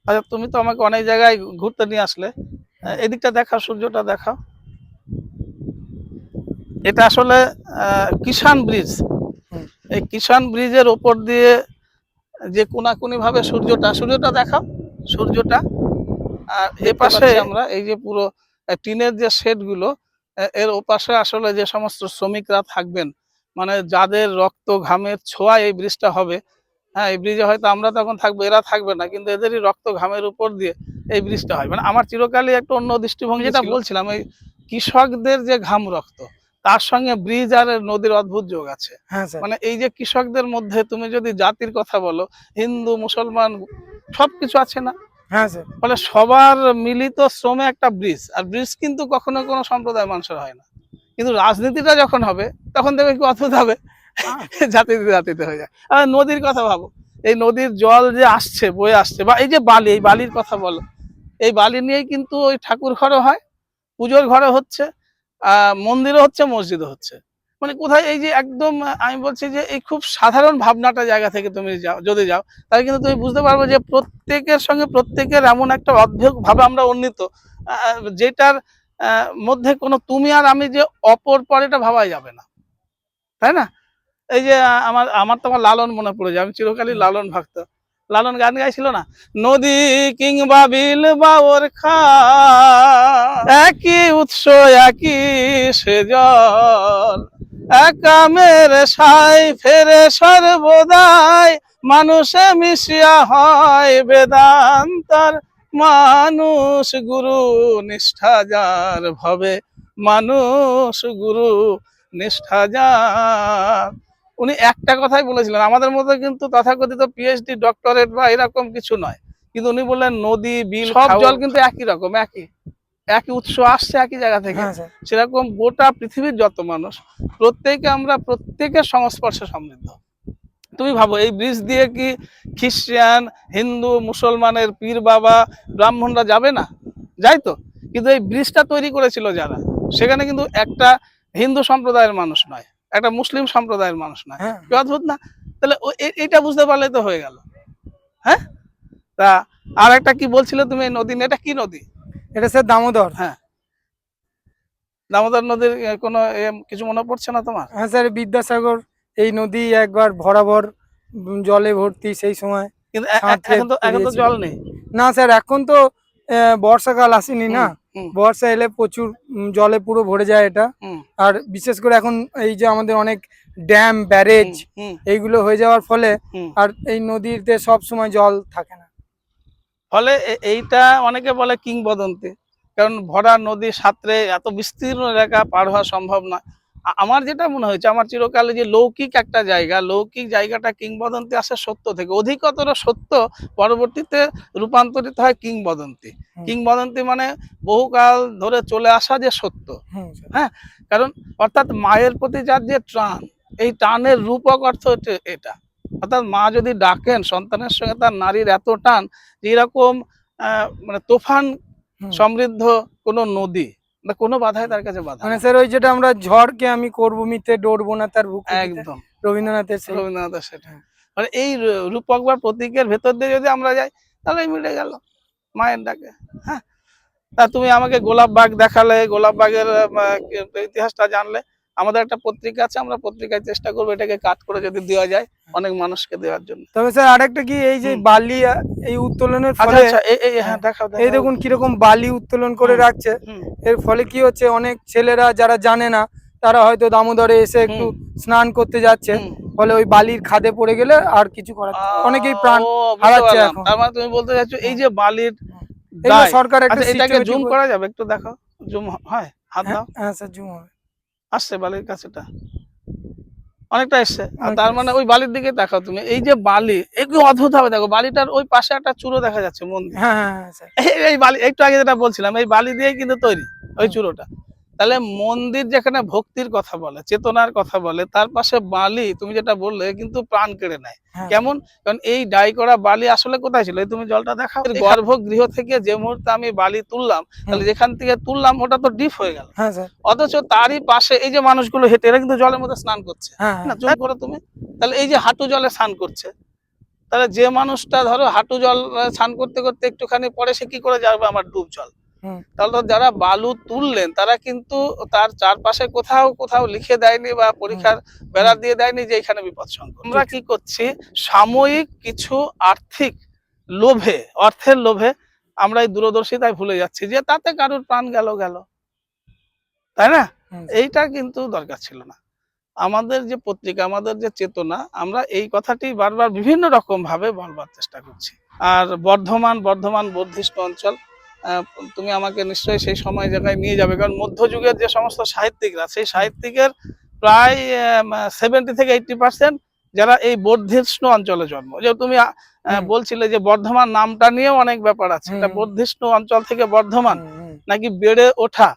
আচ্ছা, তুমি তো আমাকে অনেক জায়গায় ঘুরতে নিয়ে আসলে, এদিকটা দেখাও, সূর্যটা দেখাও। এটা আসলে কিষান ব্রিজ। হুম। এই কিষান ব্রিজের ওপর দিয়ে যে কোনাকুনি ভাবে সূর্যটা দেখাও, সূর্যটা। আর এপাশে আমরা এই যে পুরো টিনের যে শেড গুলো, এর ওপাশে আসলে যে সমস্ত শ্রমিকরা থাকবেন, মানে যাদের রক্ত ঘামের ছোঁয়া এই ব্রিজটা হবে। হ্যাঁ, এই ব্রিজে হয়তো আমরা তখন থাকবো, এরা থাকবে না, কিন্তু এদেরই রক্ত ঘামের উপর দিয়ে এই ব্রিজটা হয়। মানে আমার চিরকালই একটা অন্য দৃষ্টিভঙ্গি, যেটা বলছিলাম, এই কৃষকদের যে ঘাম রক্ত, তার সঙ্গে ব্রিজ আর নদীর অদ্ভুত যোগ আছে। হ্যাঁ স্যার। মানে এই যে কৃষকদের মধ্যে তুমি যদি জাতির কথা বলো, হিন্দু মুসলমান সবকিছু আছে না? হ্যাঁ স্যার। ফলে সবার মিলিত শ্রমে একটা ব্রিজ, আর ব্রিজ কিন্তু কখনো কোনো সম্প্রদায় মানুষের হয় না। কিন্তু রাজনীতিটা যখন হবে, তখন দেখবে কি অদ্ভুত হবে, জাতিতে জাতিতে হয়ে যায়। আর নদীর কথা ভাবো, এই নদীর জল যে আসছে, বয়ে আসছে, বা এই যে বালি, এই বালির কথা বলো, এই বালি নিয়েই কিন্তু ওই ঠাকুর ঘরও হয়, পুজোর ঘরে হচ্ছে, মন্দিরও হচ্ছে, মসজিদও হচ্ছে। মানে কোথায় এই যে একদম, আমি বলছি যে এই খুব সাধারণ ভাবনাটা জায়গা থেকে তুমি যাও, যদি যাও, তাহলে কিন্তু তুমি বুঝতে পারবে যে প্রত্যেকের সঙ্গে প্রত্যেকের এমন একটা অদ্ভুত ভাবে আমরা উন্নীত, যেটার মধ্যে কোনো তুমি আর আমি যে অপর পর, এটা ভাবাই যাবে না, তাই না? এই যে আমার আমার তোমার লালন মনে পড়ে যায়, আমি চিরকালই লালন ভক্ত। লালন গান গাইছিল না, নদী কিংবা বিল বা ওর খাল, একই উৎস একই সে জল, একামের সাই ফেরে সর্বদাই, মানুষে মিশিয়া হয় বেদান্তর, মানুষ গুরু নিষ্ঠা যার ভবে, মানুষ গুরু নিষ্ঠা যার। উনি একটা কথাই বলেছিলেন, আমাদের মধ্যে কিন্তু তথাকথিত পিএইচডি ডক্টরেট বা এরকম কিছু নয়, কিন্তু উনি বললেন নদী বিল সব জল কিন্তু একই রকম, একই একই উৎস আসছে একই জায়গা থেকে। হ্যাঁ স্যার। সেরকম গোটা পৃথিবীর যত মানুষ, প্রত্যেকে আমরা প্রত্যেকের সংস্পর্শে সমৃদ্ধ। তুমি ভাবো, এই ব্রিজ দিয়ে কি খ্রিস্টান, হিন্দু, মুসলমানের পীর বাবা, ব্রাহ্মণরা যাবে না? যাই তো। কিন্তু এই ব্রিজটা তৈরি করেছিল যারা, সেখানে কিন্তু একটা হিন্দু সম্প্রদায়ের মানুষ নয়, একটা মুসলিম সম্প্রদায়ের মানুষ নয়। হ্যাঁ। কি অদ্ভুত না? তাহলে এইটা বুঝতে পারলে তো হয়ে গেল। হ্যাঁ, তা আর একটা কি বলছিলে তুমি, এই নদী, এটা কি নদী? এটা স্যার দামোদর। হ্যাঁ, দামোদর নদীর কোনো কিছু মনে পড়ছে না তোমার? হ্যাঁ স্যার, বিদ্যাসাগর এই নদী একবার ভরাভর জলে ভর্তি, সেই সময় কিন্তু সাঁতরে এখন তো পেরিয়েছিল। জল নেই। না স্যার, এখন তো বর্ষাকাল আসেনি না। বর্ষা এলে প্রচুর জলে পুরো ভরে যায় এটা। আর বিশেষ করে এখন এই যে আমাদের অনেক ড্যাম, ব্যারেজ এইগুলো হয়ে যাওয়ার ফলে আর এই নদীতে সব সময় জল থাকে না। ফলে এইটা অনেকে বলে কিংবদন্তি, কারণ ভরা নদী সাঁতরে এত বিস্তীর্ণ এলাকা পার হওয়া সম্ভব না। আমার যেটা মনে হয়েছে, আমার চিরকালে যে লৌকিক একটা জায়গা, লৌকিক জায়গাটা কিংবদন্তি আসে সত্য থেকে, অধিকতর সত্য পরবর্তীতে রূপান্তরিত হয় কিংবদন্তি। কিংবদন্তি মানে বহুকাল ধরে চলে আসা যে সত্য। হ্যাঁ, কারণ অর্থাৎ মায়ের প্রতি যার যে টান, এই টানের রূপক অর্থ এটা। অর্থাৎ মা যদি ডাকেন সন্তানের সঙ্গে, তার নারীর এত টান, যে এরকম মানে তুফান সমৃদ্ধ কোনো নদী, কোনো বাধাই তার কাছে বাধা মানে না। স্যার, ওই যেটা আমরা ঝড়কে আমি করবো মিতে, ডরবো না তার বুক, একদম রবীন্দ্রনাথের সেই। রবীন্দ্রনাথের সেটা। মানে এই রূপক বা প্রতীকের ভেতর দিয়ে যদি আমরা যাই, তাহলে মিটে গেল মায়ের ডাকে। হ্যাঁ, তা তুমি আমাকে গোলাপ বাগ দেখালে, গোলাপ বাগের ইতিহাসটা জানলে। আমাদের একটা পত্রিকা আছে, আমরা পত্রিকায় চেষ্টা করবো এটাকে কাট করে যদি দেওয়া যায় অনেক মানুষকে দেওয়ার জন্য। তবে স্যার আরেকটা কি, এই যে বালি এই উত্তোলনের আচ্ছা ফলে, আচ্ছা, হ্যাঁ দেখাও, এই দেখুন কিরকম বালি উত্তোলন করে রাখছে। এর ফলে কি হচ্ছে, অনেক ছেলেরা যারা জানে না, তারা হয়তো দামোদরে এসে একটু স্নান করতে যাচ্ছে, ফলে ওই বালির খাদে পড়ে গেলে আর কিছু করার, অনেকেই প্রাণ হারাচ্ছে এখন। তার মানে তুমি বলতে চাইছো এই যে বালির সরকার একটা, এটাকে জুম করা যাবে? একটু দেখো, জুম হয়, হাত দাও। হ্যাঁ স্যার, জুম হবে। আসছে বালির কাছেটা, অনেকটা এসছে। আর তার মানে ওই বালির দিকে দেখাও তুমি, এই যে বালি, একটু অদ্ভুত হবে, দেখো বালিটার ওই পাশে একটা চূড়ো দেখা যাচ্ছে, মন্দির। হ্যাঁ হ্যাঁ স্যার। এই বালি, একটু আগে যেটা বলছিলাম, এই বালি দিয়েই কিন্তু তৈরি ওই চূড়োটা। তাহলে মন্দির যেখানে ভক্তির কথা বলে, চেতনার কথা বলে, তার পাশে বালি, তুমি যেটা বললে, কিন্তু প্রাণ কেড়ে নেয়। কেমন? কারণ এই ডাই করা বালি আসলে কোথায় ছিল, তুমি জলটা দেখাও, গর্ভগৃহ থেকে যে মুহূর্তে আমি বালি তুললাম, তাহলে যেখান থেকে তুললাম ওটা তো ডিপ হয়ে গেল। অথচ তারই পাশে এই যে মানুষগুলো হেঁটে, এরা কিন্তু জলের মধ্যে স্নান করছে না, জল করো তুমি। তাহলে এই যে হাঁটু জলে স্নান করছে, তাহলে যে মানুষটা ধরো হাঁটু জল স্নান করতে করতে একটুখানি পরে সে কি করে যাবে আমার ডুব জল। হুম। তাহলে তো যারা বালু তুললেন তারা কিন্তু তার চারপাশে কোথাও কোথাও লিখে দেয়নি বা পরীক্ষার বেড়া দিয়ে দেয়নি যে এখানে বিপদসংকুল। আমরা কি করছি, সাময়িক কিছু আর্থিক লোভে, অর্থের লোভে আমরা এই দূরদর্শিতায় ভুলে যাচ্ছি যে তাতে কারোর প্রাণ গেল, তাই না? এইটা কিন্তু দরকার ছিল না। আমাদের যে পত্রিকা, আমাদের যে চেতনা, আমরা এই কথাটি বারবার বিভিন্ন রকম ভাবে বলবার চেষ্টা করছি। আর বর্ধমান বর্ধিষ্ণু অঞ্চল, তুমি আমাকে নিশ্চয়ই সেই সময় জায়গায় নিয়ে যাবে, কারণ মধ্যযুগের যে সমস্ত সাহিত্যিকরা, সেই সাহিত্যিকের প্রায় 70 থেকে 80% যারা এই বর্ধিষ্ণু অঞ্চলে জন্ম। যে তুমি বলছিলে যে বর্ধমান নামটা নিয়েও অনেক ব্যাপার আছে, এটা বর্ধিষ্ণু অঞ্চল থেকে বর্ধমান নাকি বেড়ে ওঠা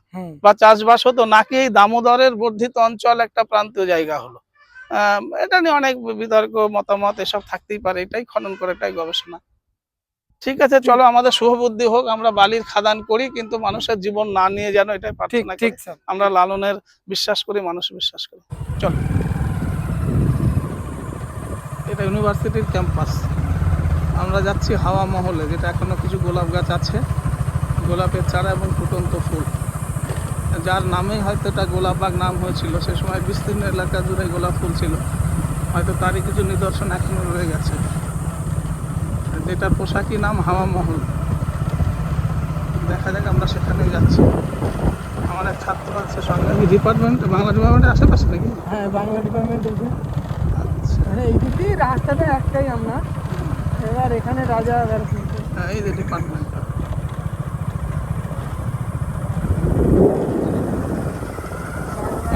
বা চাষবাস হতো, নাকি এই দামোদরের বর্ধিত অঞ্চল একটা প্রান্তীয় জায়গা হলো, এটা নিয়ে অনেক বিতর্ক মতামত এসব থাকতেই পারে। এটাই খনন করে, এটাই গবেষণা। ঠিক আছে, চলো আমাদের শুভবুদ্ধি হোক, আমরা বালির খাদান করি কিন্তু মানুষের জীবন না নিয়ে যেন, এটাই প্রার্থনা করি। আমরা লালনের বিশ্বাস করি, মানুষ বিশ্বাস করি। চলো, এটা ইউনিভার্সিটির ক্যাম্পাস। আমরা যাচ্ছি হাওয়া মহলে, যেটা এখনো কিছু গোলাপ গাছ আছে, গোলাপের চারা এবং ফুটন্ত ফুল, যার নামেই হয়তো এটা গোলাপবাগ নাম হয়েছিল। সে সময় বিস্তীর্ণ এলাকা জুড়ে গোলাপ ফুল ছিল, হয়তো তারই কিছু নিদর্শন এখনো রয়ে গেছে, যেটার পোশাকি নাম হাওয়া মহল। দেখা যাক, আমরা সেখানেই যাচ্ছি। আমার এক ছাত্র আছে সঙ্গে। ডিপার্টমেন্ট, বাংলা ডিপার্টমেন্টের আশেপাশে নাকি? হ্যাঁ, বাংলা ডিপার্টমেন্ট আছে। আচ্ছা, এই দুটি রাস্তাটা একটাই আমরা। এবার এখানে রাজা, এই যে ডিপার্টমেন্ট।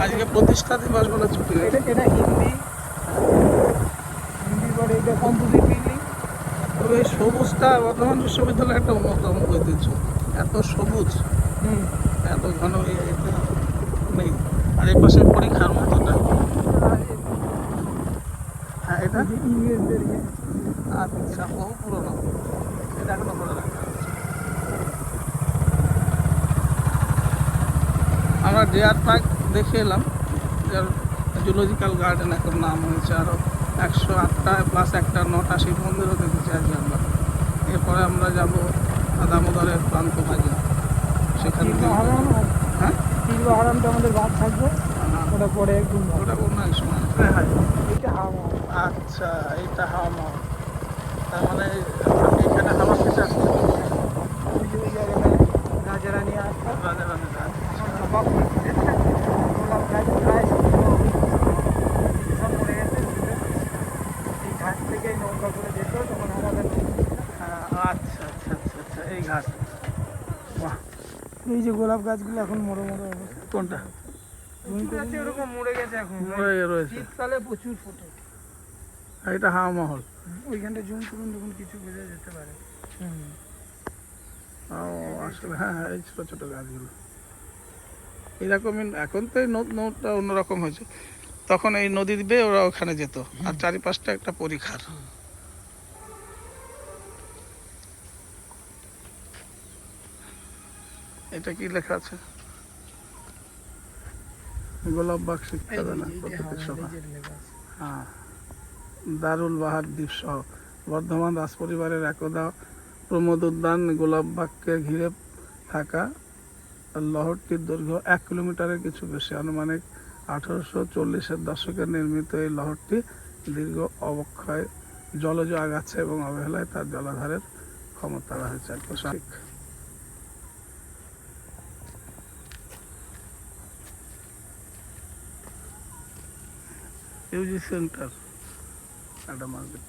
আজকে প্রতিষ্ঠা দিবস বলে ছুটি। এটা হিন্দি পরে, এটা কম্পোজিট বিল্ডিং। তবে এই সবুজটা বর্ধমান বিশ্ববিদ্যালয়ের একটা অন্যতম ঐতিহ্য। এত সবুজ, এত ঘন এতে নেই। আর এই পাশে পরীক্ষার মতোটা, হ্যাঁ এটা ইংরেজদের। আচ্ছা, বহু পুরোনো, এটা এখনো ধরে রাখা আছে। আমরা ডিয়ার পার্ক দেখে এলাম, যার জুলজিক্যাল গার্ডেন এখন নাম হয়েছে। আরও 108টা প্লাস একটা 9টা শিব মন্দিরও দেখেছি আজকে আমরা। এরপরে আমরা যাব দামোদরের প্রান্ত ভাগে, সেখানে হ্যাঁ আরামটা আমাদের বাদ থাকবে, ওটা পরে একদম। ওটা কোনো এক সময়। এটা হাওয়া। আচ্ছা, এইটা হাওয়া মহল। তার মানে এখানে হাওয়া খেতে আসছে রাজারানী আসতো, রাজারানী গাছ। গোলাপ গাছ প্রায় সব মরে গেছে। এই ঘাট থেকে নৌকা করে যেত, তখন আমাদের আচ্ছা আচ্ছা আচ্ছা আচ্ছা, এই ঘাট। বাহ, এই যে গোলাপ গাছগুলো এখন মরে মরে অবস্থা। কোনটা? ওরকম মরে গেছে এখন, মরে রয়েছে। শীতকালে প্রচুর ফোটে। এটা হাওয়া মহল। ওইখানটা জুম করুন, দেখুন কিছু বোঝা যেতে পারে। ও আসলে হ্যাঁ হ্যাঁ, এই ছোটো ছোটো গাছগুলো এরকমই। এখন তো এই নদটা অন্যরকম হয়েছে, তখন এই নদী বেয়ে ওরা ওখানে যেত, আর চারিপাশটা একটা পরিখার। এটা কি লেখা আছে? গোলাপবাগ শিক্ষাদানা প্রকৃতি সভা। হ্যাঁ, দারুল বাহার দ্বীপ সহ বর্ধমান রাজপরিবারের একদা প্রমোদ উদ্যান গোলাপবাগকে ঘিরে থাকা লহরটির দৈর্ঘ্য 1 কিলোমিটারের কিছু বেশি। আনুমানিক 1840-এর দশকে নির্মিত এই লহরটি দীর্ঘ অবক্ষয়, জলজ আগাছা এবং অবহেলায় তার জলাধারের ক্ষমতা হয়েছে। ইউজি সেন্টার, একটা মার্কেট।